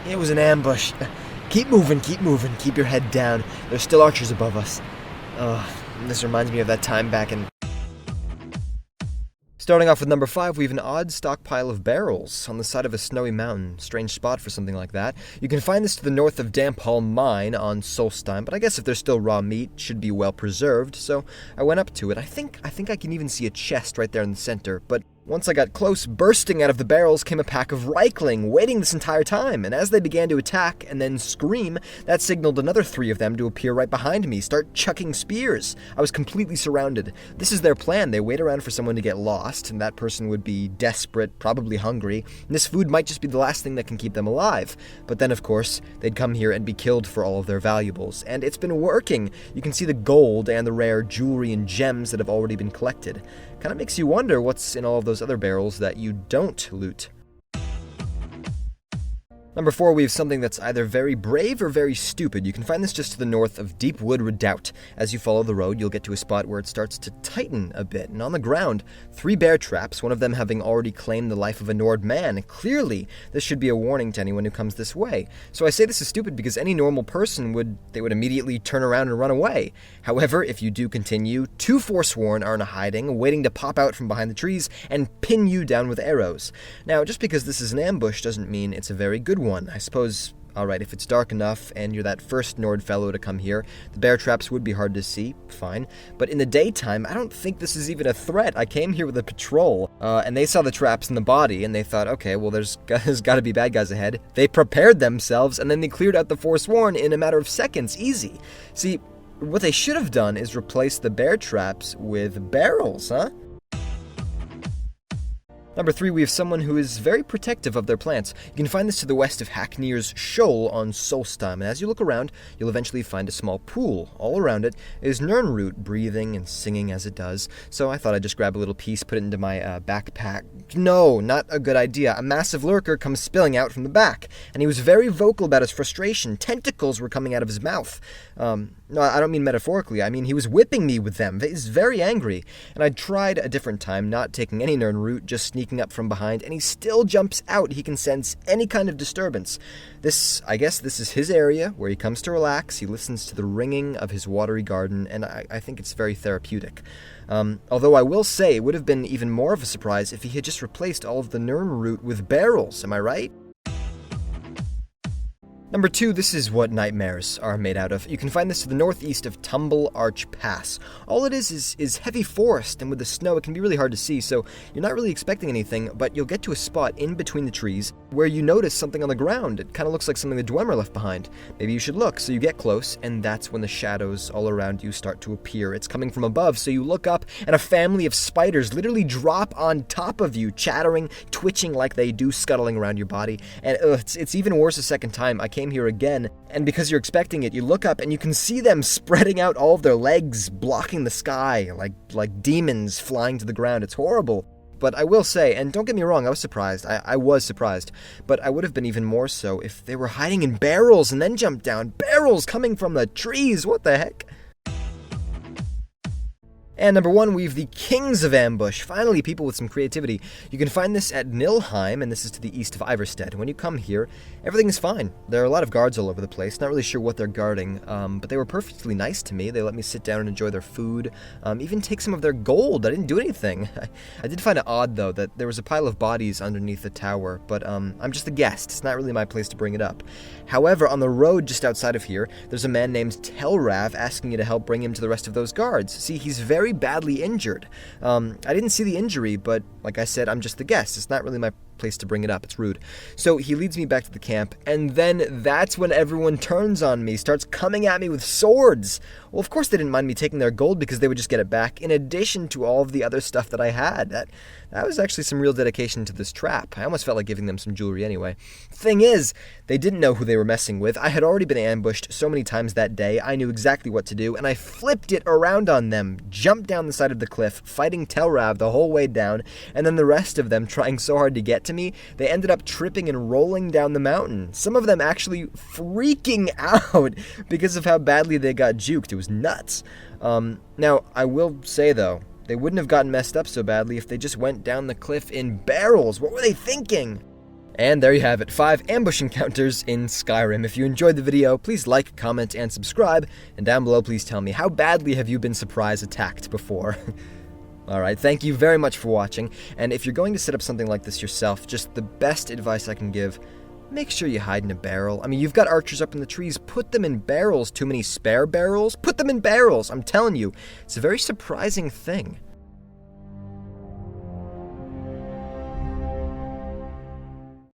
It was an ambush. Keep moving, keep your head down. There's still archers above us. This reminds me of that time back in... Starting off with number 5, we have an odd stockpile of barrels on the side of a snowy mountain. Strange spot for something like that. You can find this to the north of Damp Hall Mine on Solstein, but I guess if there's still raw meat, it should be well preserved, so I went up to it. I think I can even see a chest right there in the center, but once I got close, bursting out of the barrels came a pack of Reichling, waiting this entire time, and as they began to attack and then scream, that signaled another 3 of them to appear right behind me, start chucking spears. I was completely surrounded. This is their plan. They wait around for someone to get lost, and that person would be desperate, probably hungry, and this food might just be the last thing that can keep them alive. But then, of course, they'd come here and be killed for all of their valuables, and it's been working. You can see the gold and the rare jewelry and gems that have already been collected. Kind of makes you wonder what's in all of those other barrels that you don't loot. Number 4, we have something that's either very brave or very stupid. You can find this just to the north of Deepwood Redoubt. As you follow the road, you'll get to a spot where it starts to tighten a bit, and on the ground, 3 bear traps, one of them having already claimed the life of a Nord man. Clearly, this should be a warning to anyone who comes this way. So I say this is stupid because any normal person would immediately turn around and run away. However, if you do continue, 2 Forsworn are in a hiding, waiting to pop out from behind the trees and pin you down with arrows. Now, just because this is an ambush doesn't mean it's a very good one. I suppose, alright, if it's dark enough and you're that first Nord fellow to come here, the bear traps would be hard to see, fine. But in the daytime, I don't think this is even a threat. I came here with a patrol, and they saw the traps in the body, and they thought, okay, well, there's got to be bad guys ahead. They prepared themselves, and then they cleared out the Forsworn in a matter of seconds, easy. See, what they should have done is replace the bear traps with barrels, huh? Number 3, we have someone who is very protective of their plants. You can find this to the west of Hacknir's Shoal on Solstheim, and as you look around, you'll eventually find a small pool. All around it is Nirnroot, breathing and singing as it does, so I thought I'd just grab a little piece, put it into my backpack. No, not a good idea. A massive lurker comes spilling out from the back, and he was very vocal about his frustration. Tentacles were coming out of his mouth. No, I don't mean metaphorically. I mean he was whipping me with them. He's very angry, and I tried a different time, not taking any Nirnroot, just sneaking up from behind, and he still jumps out. He can sense any kind of disturbance. I guess this is his area where he comes to relax. He listens to the ringing of his watery garden, and I think it's very therapeutic. Although I will say it would have been even more of a surprise if he had just replaced all of the Nirnroot with barrels, am I right? Number 2, this is what nightmares are made out of. You can find this to the northeast of Tumble Arch Pass. All it is heavy forest, and with the snow it can be really hard to see, so you're not really expecting anything, but you'll get to a spot in between the trees where you notice something on the ground. It kind of looks like something the Dwemer left behind. Maybe you should look. So you get close, and that's when the shadows all around you start to appear. It's coming from above, so you look up, and a family of spiders literally drop on top of you, chattering, twitching like they do, scuttling around your body, and it's even worse a second time. I came here again, and because you're expecting it, you look up and you can see them spreading out all of their legs, blocking the sky like demons flying to the ground. It's horrible. But I will say, and don't get me wrong, I was surprised. I was surprised. But I would have been even more so if they were hiding in barrels and then jumped down. Barrels coming from the trees. What the heck? And number 1, we have the Kings of Ambush. Finally, people with some creativity. You can find this at Nilheim, and this is to the east of Iverstead. When you come here, everything is fine. There are a lot of guards all over the place. Not really sure what they're guarding, but they were perfectly nice to me. They let me sit down and enjoy their food, even take some of their gold. I didn't do anything. I did find it odd, though, that there was a pile of bodies underneath the tower, but I'm just a guest. It's not really my place to bring it up. However, on the road just outside of here, there's a man named Telrav asking you to help bring him to the rest of those guards. See, he's very badly injured. I didn't see the injury, but like I said, I'm just the guest. It's not really my place to bring it up. It's rude. So he leads me back to the camp, and then that's when everyone turns on me, starts coming at me with swords. Well, of course they didn't mind me taking their gold because they would just get it back, in addition to all of the other stuff that I had. That was actually some real dedication to this trap. I almost felt like giving them some jewelry anyway. Thing is, they didn't know who they were messing with. I had already been ambushed so many times that day. I knew exactly what to do, and I flipped it around on them, jumped down the side of the cliff, fighting Telrav the whole way down, and then the rest of them trying so hard to get to me, they ended up tripping and rolling down the mountain. Some of them actually freaking out because of how badly they got juked. It was nuts. Now, I will say, though, they wouldn't have gotten messed up so badly if they just went down the cliff in barrels. What were they thinking? And there you have it, 5 ambush encounters in Skyrim. If you enjoyed the video, please like, comment, and subscribe. And down below, please tell me, how badly have you been surprise attacked before? Alright, thank you very much for watching. And if you're going to set up something like this yourself, just the best advice I can give, make sure you hide in a barrel. I mean, you've got archers up in the trees, put them in barrels. Too many spare barrels? Put them in barrels, I'm telling you. It's a very surprising thing.